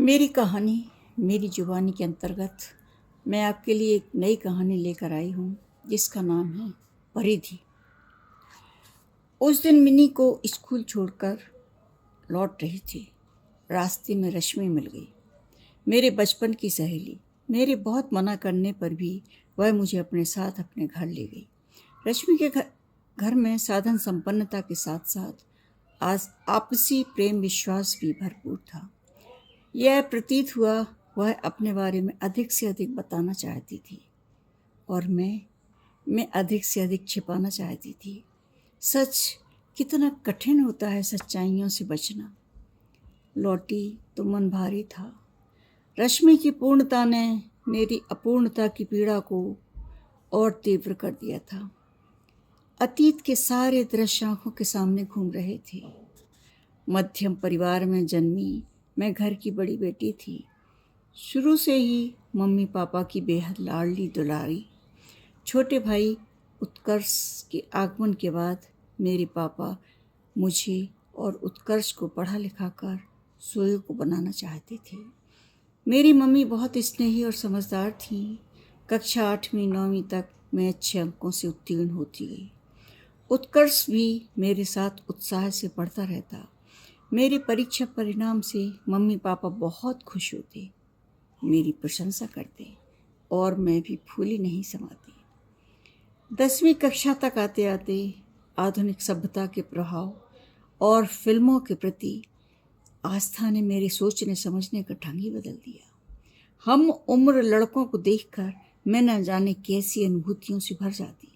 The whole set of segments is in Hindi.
मेरी कहानी मेरी जुबानी के अंतर्गत मैं आपके लिए एक नई कहानी लेकर आई हूँ जिसका नाम है परिधि। उस दिन मिनी को स्कूल छोड़कर लौट रही थी। रास्ते में रश्मि मिल गई, मेरे बचपन की सहेली। मेरे बहुत मना करने पर भी वह मुझे अपने साथ अपने घर ले गई। रश्मि के घर में साधन संपन्नता के साथ साथ आज आपसी प्रेम विश्वास भी भरपूर था। यह प्रतीत हुआ वह अपने बारे में अधिक से अधिक बताना चाहती थी और मैं अधिक से अधिक छिपाना चाहती थी। सच कितना कठिन होता है सच्चाइयों से बचना। लौटी तो मन भारी था। रश्मि की पूर्णता ने मेरी अपूर्णता की पीड़ा को और तीव्र कर दिया था। अतीत के सारे दृश्य आंखों के सामने घूम रहे थे। मध्यम परिवार में जन्मी मैं घर की बड़ी बेटी थी। शुरू से ही मम्मी पापा की बेहद लाडली दुलारी। छोटे भाई उत्कर्ष के आगमन के बाद मेरे पापा मुझे और उत्कर्ष को पढ़ा लिखा कर सोए को बनाना चाहते थे। मेरी मम्मी बहुत स्नेही और समझदार थी। कक्षा 8वीं 9वीं तक मैं अच्छे अंकों से उत्तीर्ण होती गई। उत्कर्ष भी मेरे साथ उत्साह से पढ़ता रहता। मेरे परीक्षा परिणाम से मम्मी पापा बहुत खुश होते, मेरी प्रशंसा करते और मैं भी फूली नहीं समाती। 10वीं कक्षा तक आते आते आधुनिक सभ्यता के प्रभाव और फिल्मों के प्रति आस्था ने मेरे सोचने समझने का ढंग ही बदल दिया। हम उम्र लड़कों को देखकर मैं न जाने कैसी अनुभूतियों से भर जाती।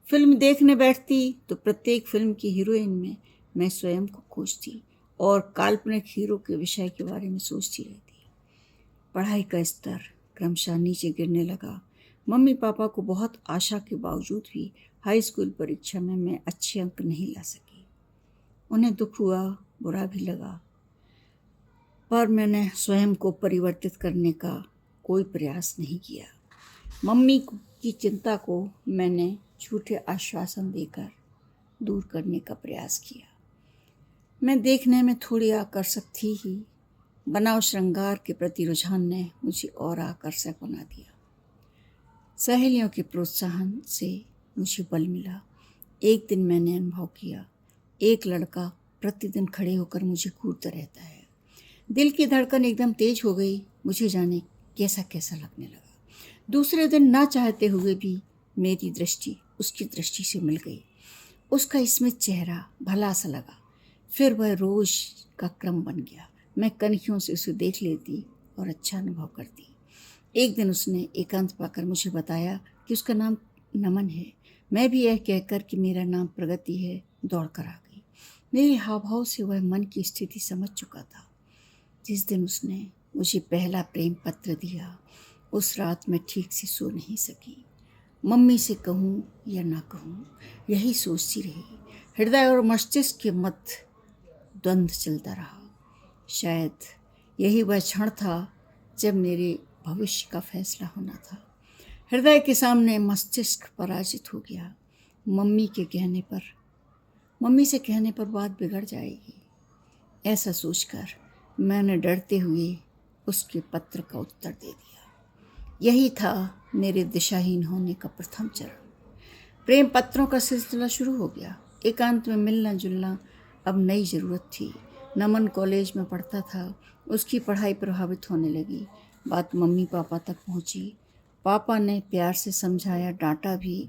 फिल्म देखने बैठती तो प्रत्येक फिल्म की हीरोइन में मैं स्वयं को खोजती और काल्पनिक हीरो के विषय के बारे में सोचती रहती। पढ़ाई का स्तर क्रमशः नीचे गिरने लगा। मम्मी पापा को बहुत आशा के बावजूद भी हाई स्कूल परीक्षा में मैं अच्छे अंक नहीं ला सकी। उन्हें दुख हुआ, बुरा भी लगा, पर मैंने स्वयं को परिवर्तित करने का कोई प्रयास नहीं किया। मम्मी की चिंता को मैंने झूठे आश्वासन देकर दूर करने का प्रयास किया। मैं देखने में थोड़ी आकर्षक थी ही, बनाव श्रृंगार के प्रति रुझान ने मुझे और आकर्षक बना दिया। सहेलियों के प्रोत्साहन से मुझे बल मिला। एक दिन मैंने अनुभव किया, एक लड़का प्रतिदिन खड़े होकर मुझे घूरता रहता है। दिल की धड़कन एकदम तेज हो गई। मुझे जाने कैसा कैसा लगने लगा। दूसरे दिन ना चाहते हुए भी मेरी दृष्टि उसकी दृष्टि से मिल गई। उसका स्मित चेहरा भला सा लगा। फिर वह रोज का क्रम बन गया। मैं कनखियों से उसे देख लेती और अच्छा अनुभव करती। एक दिन उसने एकांत पाकर मुझे बताया कि उसका नाम नमन है। मैं भी यह कहकर कि मेरा नाम प्रगति है दौड़ कर आ गई। मेरे हाव भाव से वह मन की स्थिति समझ चुका था। जिस दिन उसने मुझे पहला प्रेम पत्र दिया, उस रात मैं ठीक से सो नहीं सकी। मम्मी से कहूँ या ना कहूँ, यही सोचती रही। हृदय और मस्तिष्क के मध्य द्वंद्व चलता रहा। शायद यही वह क्षण था जब मेरे भविष्य का फैसला होना था। हृदय के सामने मस्तिष्क पराजित हो गया। मम्मी से कहने पर बात बिगड़ जाएगी, ऐसा सोचकर मैंने डरते हुए उसके पत्र का उत्तर दे दिया। यही था मेरे दिशाहीन होने का प्रथम चरण। प्रेम पत्रों का सिलसिला शुरू हो गया। एकांत में मिलना जुलना अब नई ज़रूरत थी। नमन कॉलेज में पढ़ता था। उसकी पढ़ाई प्रभावित होने लगी। बात मम्मी पापा तक पहुंची। पापा ने प्यार से समझाया, डांटा भी।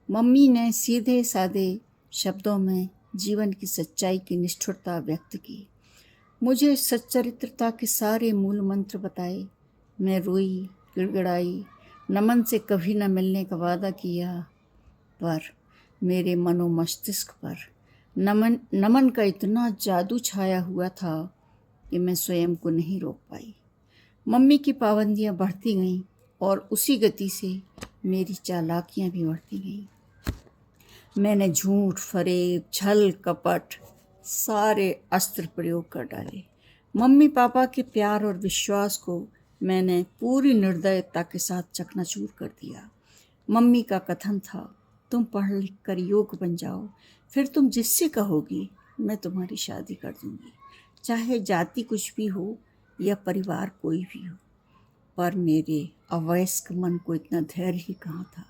मम्मी ने सीधे सादे शब्दों में जीवन की सच्चाई की निष्ठुरता व्यक्त की। मुझे सच्चरित्रता के सारे मूल मंत्र बताए। मैं रोई, गिड़गिड़ाई, नमन से कभी न मिलने का वादा किया, पर मेरे मनो मस्तिष्क पर नमन का इतना जादू छाया हुआ था कि मैं स्वयं को नहीं रोक पाई। मम्मी की पाबंदियां बढ़ती गईं और उसी गति से मेरी चालाकियां भी बढ़ती गईं। मैंने झूठ, फरेब, छल, कपट सारे अस्त्र प्रयोग कर डाले। मम्मी पापा के प्यार और विश्वास को मैंने पूरी निर्दयता के साथ चकनाचूर कर दिया। मम्मी का कथन था, तुम पढ़ लिख कर योग्य बन जाओ, फिर तुम जिससे कहोगी मैं तुम्हारी शादी कर दूंगी, चाहे जाति कुछ भी हो, या परिवार कोई भी हो, पर मेरे अवयस्क मन को इतना धैर्य ही कहाँ था।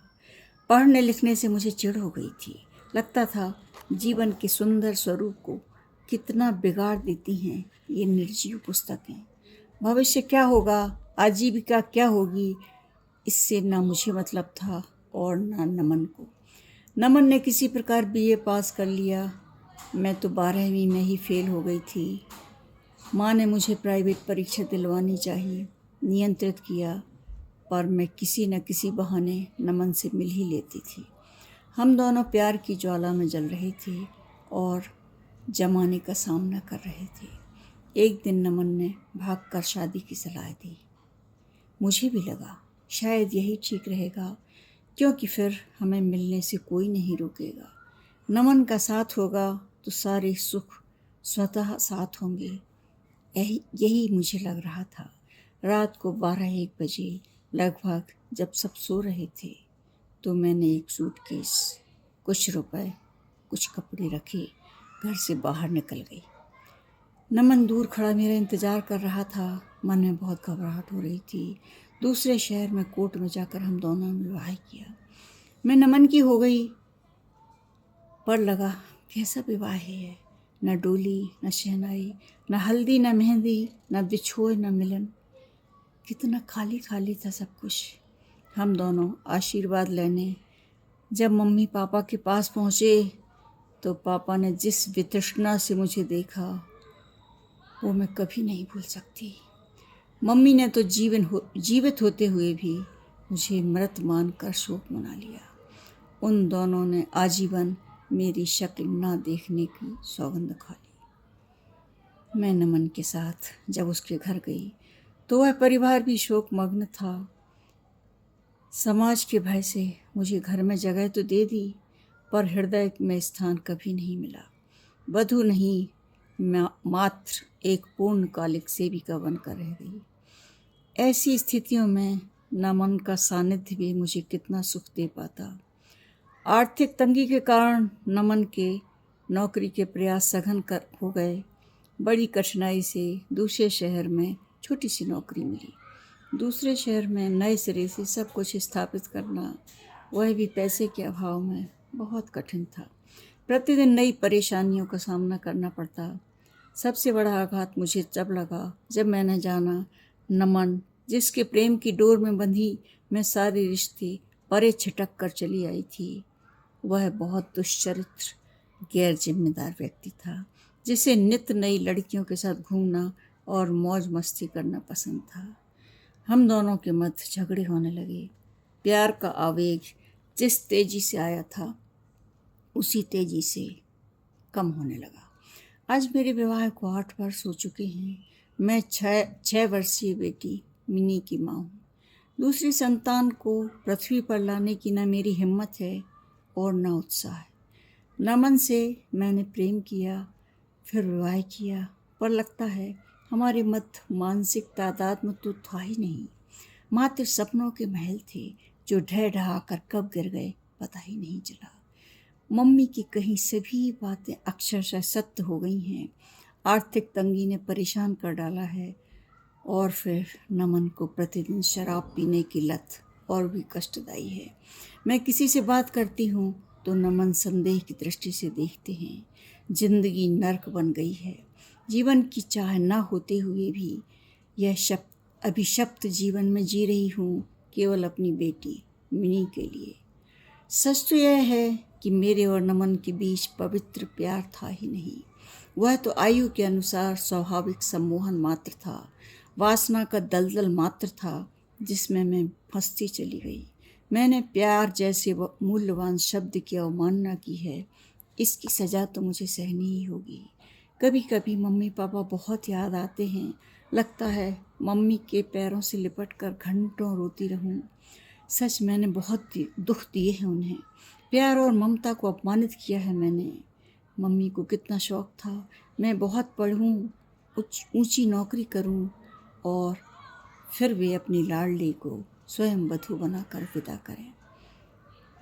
पढ़ने लिखने से मुझे चिढ़ हो गई थी। लगता था जीवन के सुंदर स्वरूप को कितना बिगाड़ देती हैं ये निर्जीव पुस्तकें। भविष्य क्या होगा, आजीविका क्या होगी, इससे ना मुझे मतलब था और ना नमन को। नमन ने किसी प्रकार बीए पास कर लिया, मैं तो 12वीं में ही फेल हो गई थी। माँ ने मुझे प्राइवेट परीक्षा दिलवानी चाहिए नियंत्रित किया, पर मैं किसी न किसी बहाने नमन से मिल ही लेती थी। हम दोनों प्यार की ज्वाला में जल रहे थे और जमाने का सामना कर रहे थे। एक दिन नमन ने भागकर शादी की सलाह दी। मुझे भी लगा शायद यही ठीक रहेगा, क्योंकि फिर हमें मिलने से कोई नहीं रोकेगा। नमन का साथ होगा तो सारे सुख स्वतः साथ होंगे। यही मुझे लग रहा था। रात को 12-1 बजे लगभग जब सब सो रहे थे, तो मैंने एक सूटकेस, कुछ रुपए, कुछ कपड़े रखे घर से बाहर निकल गई। नमन दूर खड़ा मेरा इंतज़ार कर रहा था। मन में बहुत घबराहट हो रही थी। दूसरे शहर में कोर्ट में जाकर हम दोनों ने विवाह किया। मैं नमन की हो गई, पर लगा कैसा विवाह है, न डोली, न शहनाई, न हल्दी, न मेहंदी, न बिछोए, न मिलन। कितना खाली खाली था सब कुछ। हम दोनों आशीर्वाद लेने जब मम्मी पापा के पास पहुँचे, तो पापा ने जिस वितृष्णा से मुझे देखा वो मैं कभी नहीं भूल सकती। मम्मी ने तो जीवित होते हुए भी मुझे मृत मानकर शोक मना लिया। उन दोनों ने आजीवन मेरी शक्ल ना देखने की सौगंध खा ली। मैं नमन के साथ जब उसके घर गई तो वह परिवार भी शोकमग्न था। समाज के भय से मुझे घर में जगह तो दे दी, पर हृदय में स्थान कभी नहीं मिला। वधू नहीं, मात्र एक पूर्णकालिक सेविका बनकर रह गई। ऐसी स्थितियों में नमन का सानिध्य भी मुझे कितना सुख दे पाता। आर्थिक तंगी के कारण नमन के नौकरी के प्रयास सघन हो गए। बड़ी कठिनाई से दूसरे शहर में छोटी सी नौकरी मिली। दूसरे शहर में नए सिरे से सब कुछ स्थापित करना, वह भी पैसे के अभाव में, बहुत कठिन था। प्रतिदिन नई परेशानियों का सामना करना पड़ता। सबसे बड़ा आघात मुझे तब लगा जब मैंने जाना नमन, जिसके प्रेम की डोर में बंधी मैं सारे रिश्ते परे छिटक कर चली आई थी, वह बहुत दुश्चरित्र, गैर जिम्मेदार व्यक्ति था, जिसे नित्य नई लड़कियों के साथ घूमना और मौज मस्ती करना पसंद था। हम दोनों के मध्य झगड़े होने लगे। प्यार का आवेग जिस तेजी से आया था उसी तेजी से कम होने लगा। आज मेरे विवाह को 8 वर्ष हो चुके हैं। मैं 6 वर्षीय बेटी मिनी की माँ हूँ। दूसरी संतान को पृथ्वी पर लाने की न मेरी हिम्मत है और न उत्साह है। नमन से मैंने प्रेम किया, फिर विवाह किया, पर लगता है हमारे मध्य मानसिक तादाद में तो था ही नहीं। मात्र सपनों के महल थे जो ढह ढहा कर कब गिर गए पता ही नहीं चला। मम्मी की कहीं सभी बातें अक्षरशः सत्य हो गई हैं। आर्थिक तंगी ने परेशान कर डाला है, और फिर नमन को प्रतिदिन शराब पीने की लत और भी कष्टदायी है। मैं किसी से बात करती हूँ तो नमन संदेह की दृष्टि से देखते हैं। जिंदगी नर्क बन गई है। जीवन की चाह न होते हुए भी यह अभिशप्त जीवन में जी रही हूँ, केवल अपनी बेटी मिनी के लिए। सच तो यह है कि मेरे और नमन के बीच पवित्र प्यार था ही नहीं। वह तो आयु के अनुसार स्वाभाविक सम्मोहन मात्र था, वासना का दलदल मात्र था जिसमें मैं फंसती चली गई। मैंने प्यार जैसे मूल्यवान शब्द की अवमानना की है, इसकी सज़ा तो मुझे सहनी ही होगी। कभी कभी मम्मी पापा बहुत याद आते हैं। लगता है मम्मी के पैरों से लिपट कर घंटों रोती रहूं। सच मैंने बहुत दुख दिए हैं उन्हें, प्यार और ममता को अपमानित किया है मैंने। मम्मी को कितना शौक था मैं बहुत पढ़ूं, ऊंची नौकरी करूं और फिर वे अपनी लाडली को स्वयं वधू बनाकर विदा करें।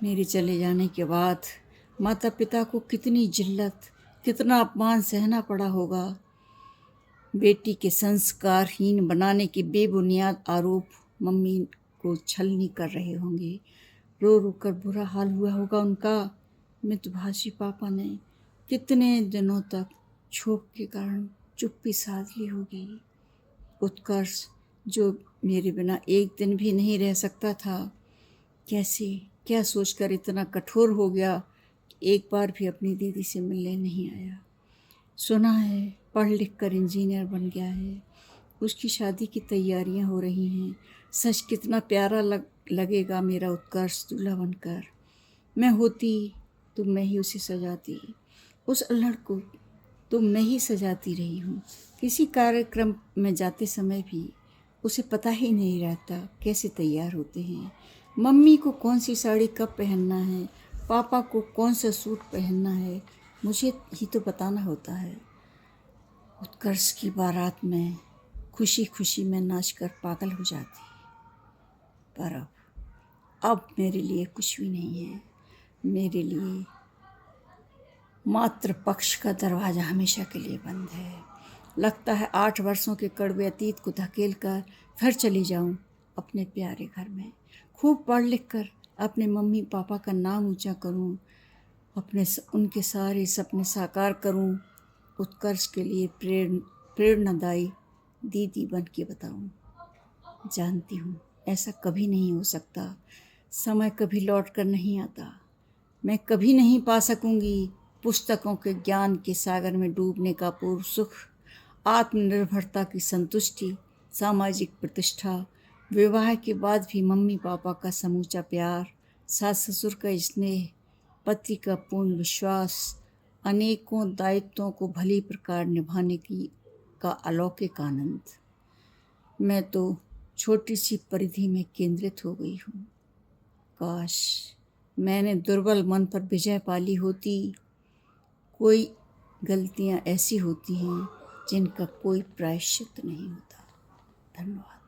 मेरे चले जाने के बाद माता पिता को कितनी जिल्लत, कितना अपमान सहना पड़ा होगा। बेटी के संस्कारहीन बनाने के बेबुनियाद आरोप मम्मी को छलनी कर रहे होंगे। रो रो कर बुरा हाल हुआ होगा उनका। मितभाषी पापा ने कितने दिनों तक क्षोभ के कारण चुप्पी साध ली होगी। उत्कर्ष जो मेरे बिना एक दिन भी नहीं रह सकता था, कैसे क्या सोचकर इतना कठोर हो गया कि एक बार भी अपनी दीदी से मिलने नहीं आया। सुना है पढ़ लिख कर इंजीनियर बन गया है, उसकी शादी की तैयारियां हो रही हैं। सच कितना प्यारा लगेगा मेरा उत्कर्ष दूल्हा बनकर। मैं होती तो मैं ही उसे सजाती, उस अल्हड़ को तो मैं ही सजाती रही हूँ। किसी कार्यक्रम में जाते समय भी उसे पता ही नहीं रहता कैसे तैयार होते हैं। मम्मी को कौन सी साड़ी कब पहनना है, पापा को कौन सा सूट पहनना है, मुझे ही तो बताना होता है। उत्कर्ष की बारात में खुशी खुशी में नाचकर पागल हो जाती, पर अब मेरे लिए कुछ भी नहीं है। मेरे लिए मातृ पक्ष का दरवाज़ा हमेशा के लिए बंद है। लगता है 8 वर्षों के कड़वे अतीत को धकेल कर फिर चली जाऊं अपने प्यारे घर में। खूब पढ़ लिख कर अपने मम्मी पापा का नाम ऊंचा करूं, उनके सारे सपने साकार करूं। उत्कर्ष के लिए प्रेरणादायी दीदी बन के बताऊं। जानती हूँ ऐसा कभी नहीं हो सकता। समय कभी लौट कर नहीं आता। मैं कभी नहीं पा सकूंगी पुस्तकों के ज्ञान के सागर में डूबने का पूर्ण सुख, आत्मनिर्भरता की संतुष्टि, सामाजिक प्रतिष्ठा, विवाह के बाद भी मम्मी पापा का समूचा प्यार, सास ससुर का स्नेह, पति का पूर्ण विश्वास, अनेकों दायित्वों को भली प्रकार निभाने का अलौकिक आनंद। मैं तो छोटी सी परिधि में केंद्रित हो गई हूँ। काश मैंने दुर्बल मन पर विजय पाली होती। कोई गलतियाँ ऐसी होती हैं जिनका कोई प्रायश्चित नहीं होता। धन्यवाद।